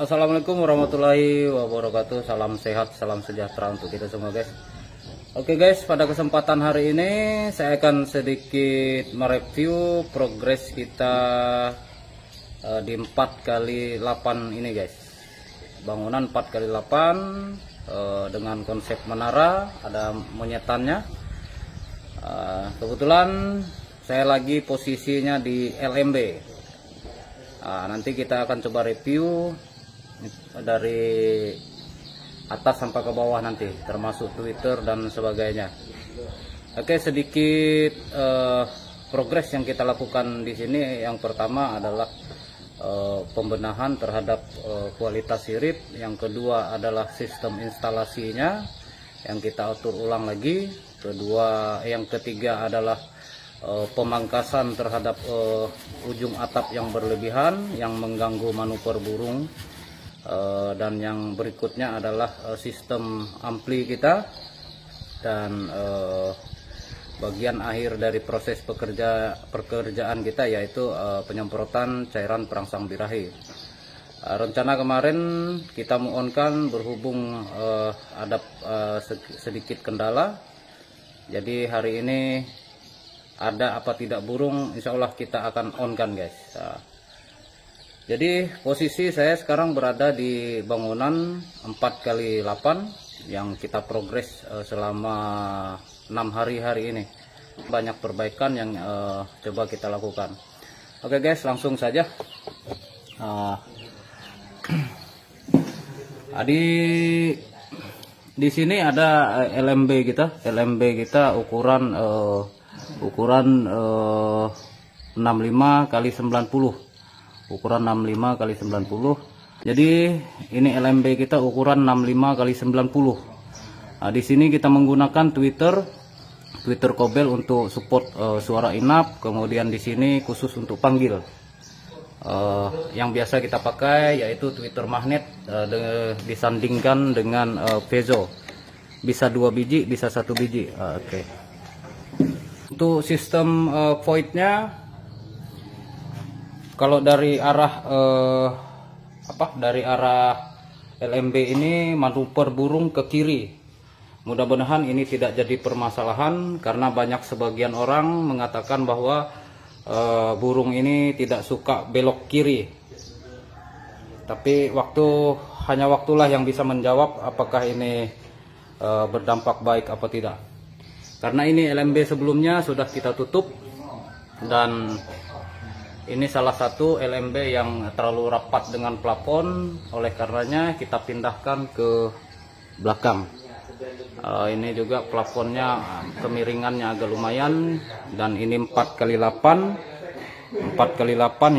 Assalamualaikum warahmatullahi wabarakatuh. Salam sehat, salam sejahtera untuk kita semua, guys. Oke guys, pada kesempatan hari ini saya akan sedikit mereview progres kita di 4x8 ini, guys. Bangunan 4x8 dengan konsep menara, ada monyetannya. Kebetulan saya lagi posisinya di LMB. Nanti kita akan coba review dari atas sampai ke bawah nanti, termasuk Twitter dan sebagainya. Oke, sedikit progres yang kita lakukan di sini. Yang pertama adalah pembenahan terhadap kualitas sirip. Yang kedua adalah sistem instalasinya yang kita atur ulang lagi. Yang ketiga adalah pemangkasan terhadap ujung atap yang berlebihan yang mengganggu manuver burung, dan yang berikutnya adalah sistem ampli kita, dan bagian akhir dari proses pekerjaan kita yaitu penyemprotan cairan perangsang birahi. Rencana kemarin kita on-kan, berhubung ada sedikit kendala, jadi hari ini ada apa tidak burung, insya Allah kita akan on kan, guys. Jadi posisi saya sekarang berada di bangunan 4x8 yang kita progres selama 6 hari ini. Banyak perbaikan yang coba kita lakukan. Oke guys, langsung saja. Di sini ada LMB kita ukuran 65 kali 90, ukuran 65 kali 90. Jadi ini LMB kita ukuran 65 kali 90. Di sini kita menggunakan Twitter Kobel untuk support suara inap. Kemudian di sini khusus untuk panggil. Yang biasa kita pakai yaitu Twitter magnet, disandingkan dengan piezo. Bisa 2 biji, bisa 1 biji. Oke. Untuk sistem voidnya, kalau dari arah LMB ini manuver burung ke kiri. Mudah-mudahan ini tidak jadi permasalahan, karena banyak sebagian orang mengatakan bahwa burung ini tidak suka belok kiri. Tapi hanya waktulah yang bisa menjawab apakah ini berdampak baik apa tidak. Karena ini LMB sebelumnya sudah kita tutup, dan ini salah satu LMB yang terlalu rapat dengan plafon, oleh karenanya kita pindahkan ke belakang. Ini juga plafonnya kemiringannya agak lumayan, dan ini 4x8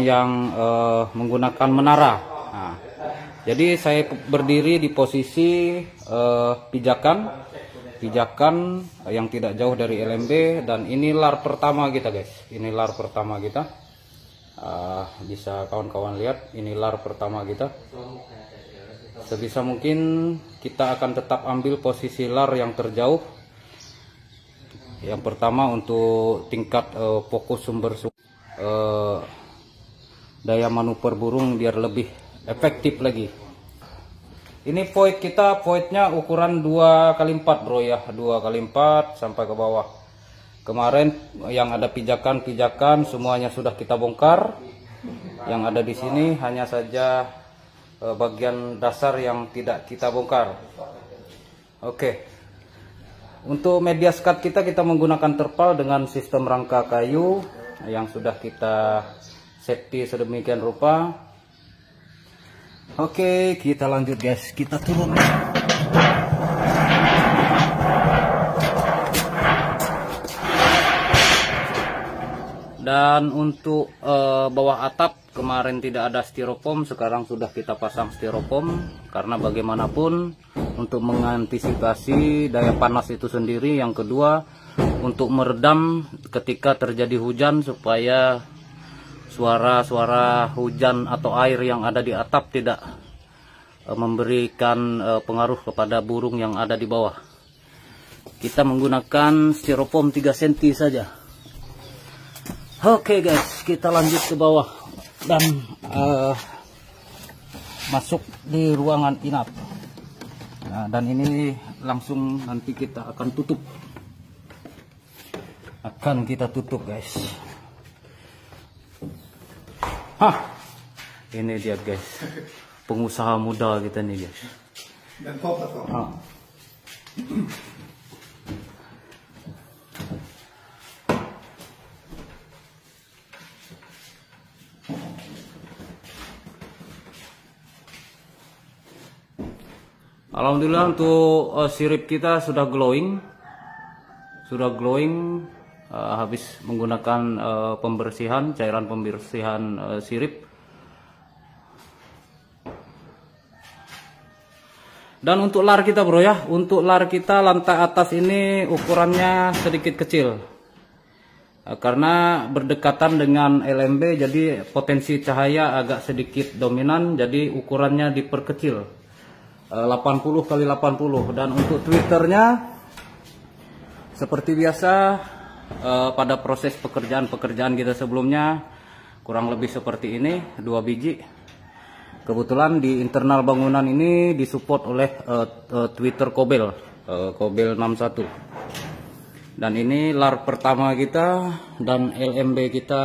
yang menggunakan menara. Jadi saya berdiri di posisi pijakan yang tidak jauh dari LMB, dan ini lar pertama kita, guys. Ini lar pertama kita. Bisa kawan-kawan lihat, ini lar pertama kita. Sebisa mungkin kita akan tetap ambil posisi lar yang terjauh. Yang pertama untuk tingkat fokus sumber daya manuver burung biar lebih efektif lagi. Ini void kita, voidnya ukuran 2x4 bro ya, 2x4 sampai ke bawah. Kemarin yang ada pijakan semuanya sudah kita bongkar. Yang ada di sini hanya saja bagian dasar yang tidak kita bongkar. Oke. Untuk media skat kita menggunakan terpal dengan sistem rangka kayu yang sudah kita safety sedemikian rupa. Oke, kita lanjut guys, kita turun. Dan untuk bawah atap kemarin tidak ada styrofoam, sekarang sudah kita pasang styrofoam, karena bagaimanapun untuk mengantisipasi daya panas itu sendiri. Yang kedua, untuk meredam ketika terjadi hujan, supaya suara-suara hujan atau air yang ada di atap tidak memberikan pengaruh kepada burung yang ada di bawah. Kita menggunakan styrofoam 3 cm saja. Oke guys, kita lanjut ke bawah. Dan masuk di ruangan inap. Nah, dan ini langsung nanti kita akan tutup. Akan kita tutup, guys. Ini dia, guys. Pengusaha muda kita nih, guys. Dan koper kok. Alhamdulillah untuk sirip kita sudah glowing, habis menggunakan pembersihan, cairan pembersihan sirip. Dan untuk lar kita, bro ya, untuk lar kita lantai atas ini ukurannya sedikit kecil, karena berdekatan dengan LMB, jadi potensi cahaya agak sedikit dominan, jadi ukurannya diperkecil. 80 kali 80. Dan untuk twitternya seperti biasa pada proses pekerjaan kita sebelumnya kurang lebih seperti ini, 2 biji. Kebetulan di internal bangunan ini disupport oleh Twitter Kobel 61. Dan ini lar pertama kita dan LMB kita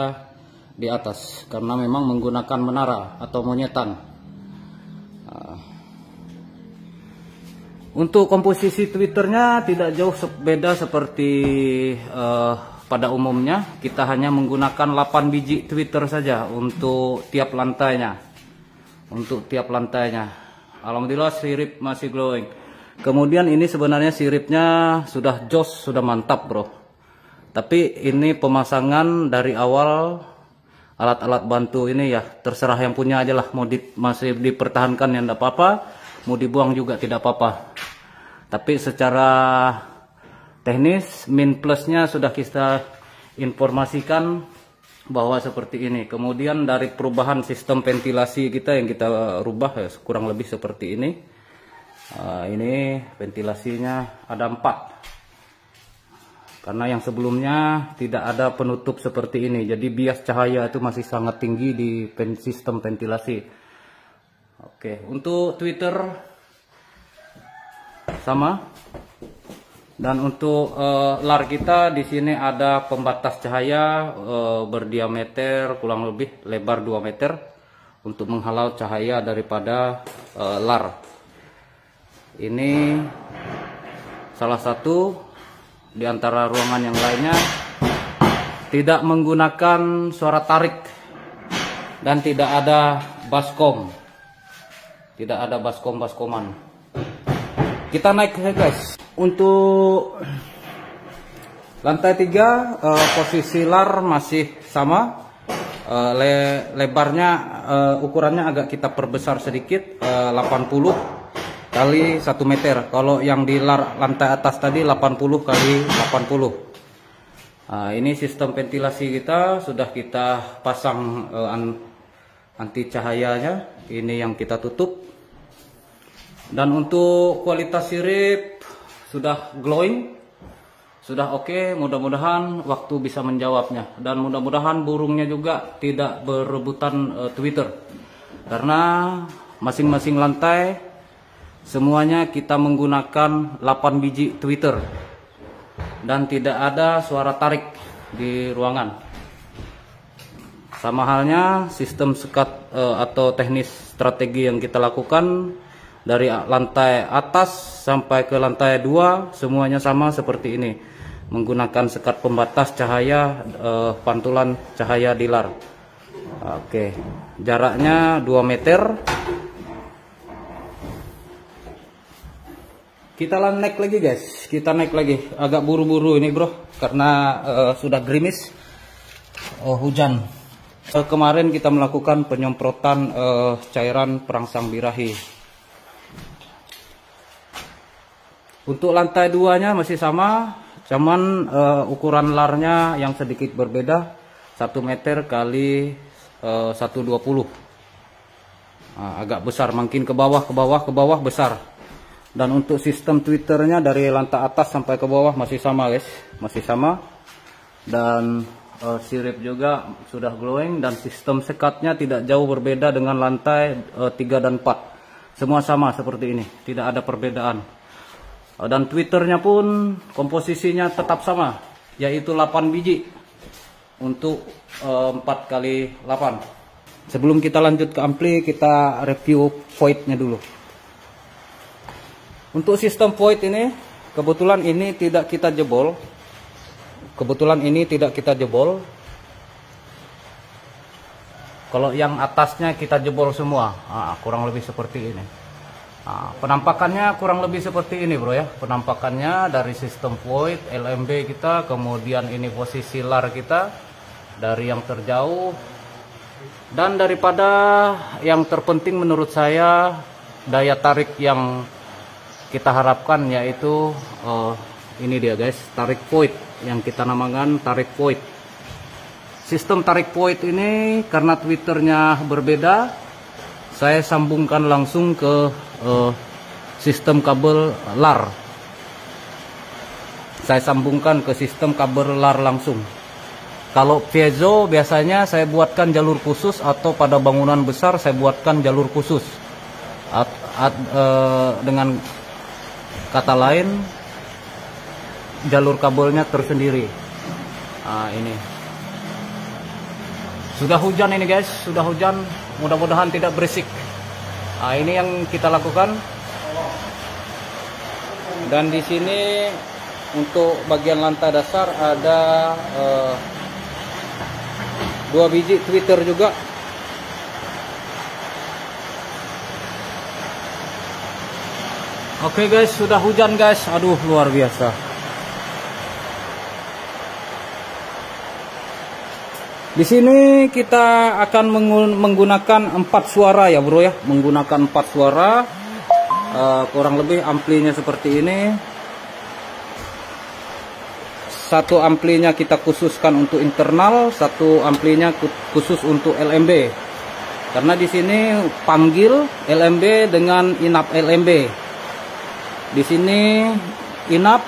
di atas, karena memang menggunakan menara atau monyetan. Untuk komposisi twitternya tidak jauh beda seperti pada umumnya. Kita hanya menggunakan 8 biji twitter saja untuk tiap lantainya. Alhamdulillah sirip masih glowing. Kemudian ini sebenarnya siripnya sudah jos, sudah mantap, bro. Tapi ini pemasangan dari awal, alat-alat bantu ini ya terserah yang punya aja lah. Mau masih dipertahankan ya enggak apa-apa, mau dibuang juga tidak apa-apa. Tapi secara teknis min plusnya sudah kita informasikan bahwa seperti ini. Kemudian dari perubahan sistem ventilasi kita yang kita rubah ya, kurang lebih seperti ini. Ini ventilasinya ada 4, karena yang sebelumnya tidak ada penutup seperti ini, jadi bias cahaya itu masih sangat tinggi di sistem ventilasi. Oke, untuk Twitter sama. Dan untuk lar kita di sini ada pembatas cahaya berdiameter kurang lebih lebar 2 meter untuk menghalau cahaya daripada lar. Ini salah satu di antara ruangan yang lainnya tidak menggunakan suara tarik dan tidak ada baskom. Tidak ada baskoman. Kita naik guys. Untuk lantai 3 posisi lar masih sama. Lebarnya ukurannya agak kita perbesar sedikit, 80 kali 1 meter. Kalau yang di lantai atas tadi 80 kali 80. Nah, ini sistem ventilasi kita sudah kita pasang anti cahayanya. Ini yang kita tutup. Dan untuk kualitas sirip sudah glowing, sudah oke. Mudah-mudahan waktu bisa menjawabnya, dan mudah-mudahan burungnya juga tidak berebutan Twitter, karena masing-masing lantai semuanya kita menggunakan 8 biji Twitter dan tidak ada suara tarik di ruangan. Sama halnya sistem sekat atau teknis strategi yang kita lakukan dari lantai atas sampai ke lantai 2 semuanya sama seperti ini, menggunakan sekat pembatas cahaya, pantulan cahaya di lar. Oke, jaraknya 2 meter. Kita naik lagi guys, kita naik lagi. Agak buru-buru ini bro, karena sudah gerimis, hujan. Kemarin kita melakukan penyemprotan cairan perangsang birahi. Untuk lantai 2-nya masih sama, cuman ukuran larnya yang sedikit berbeda, 1 meter kali 120. Agak besar, makin ke bawah besar. Dan untuk sistem twitternya dari lantai atas sampai ke bawah masih sama guys, masih sama. Dan sirip juga sudah glowing, dan sistem sekatnya tidak jauh berbeda dengan lantai 3 dan 4. Semua sama seperti ini, tidak ada perbedaan. Dan tweeternya pun komposisinya tetap sama, yaitu 8 biji untuk 4x8. Sebelum kita lanjut ke ampli, kita review voidnya dulu. Untuk sistem void ini, kebetulan ini tidak kita jebol. Kalau yang atasnya kita jebol semua. Kurang lebih seperti ini. Penampakannya kurang lebih seperti ini, bro ya. Penampakannya dari sistem void LMB kita, kemudian ini posisi lar kita dari yang terjauh, dan daripada yang terpenting menurut saya daya tarik yang kita harapkan, yaitu ini dia guys, tarik void yang kita namakan tarik void. Sistem tarik void ini karena tweeternya berbeda, saya sambungkan langsung ke sistem kabel lar. Saya sambungkan ke sistem kabel lar langsung. Kalau piezo biasanya saya buatkan jalur khusus, atau pada bangunan besar saya buatkan jalur khusus. Dengan kata lain, jalur kabelnya tersendiri. Ini sudah hujan ini guys, sudah hujan, mudah-mudahan tidak berisik. Ini yang kita lakukan. Dan di sini untuk bagian lantai dasar ada 2 biji tweeter juga. Oke guys, sudah hujan guys. Aduh, luar biasa. Di sini kita akan menggunakan 4 suara ya bro ya. Menggunakan 4 suara. Kurang lebih amplinya seperti ini. Satu amplinya kita khususkan untuk internal, satu amplinya khusus untuk LMB. Karena di sini panggil LMB dengan inap LMB. Di sini inap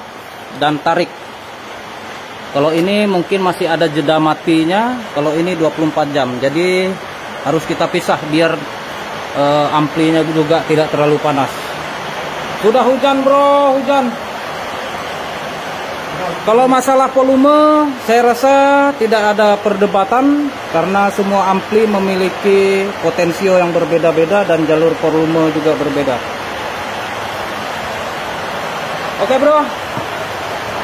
dan tarik. Kalau ini mungkin masih ada jeda matinya, kalau ini 24 jam. Jadi harus kita pisah biar amplinya juga tidak terlalu panas. Sudah hujan bro, hujan. Kalau masalah volume, saya rasa tidak ada perdebatan karena semua ampli memiliki potensio yang berbeda-beda dan jalur volume juga berbeda. Oke bro,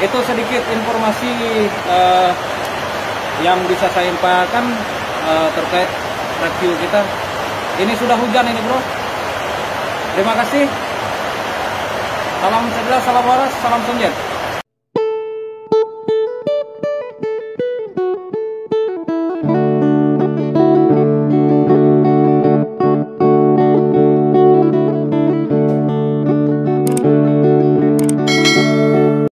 itu sedikit informasi yang bisa saya sampaikan terkait review kita. Ini sudah hujan ini bro. Terima kasih. Salam sejahtera, salam waras, salam sunjet.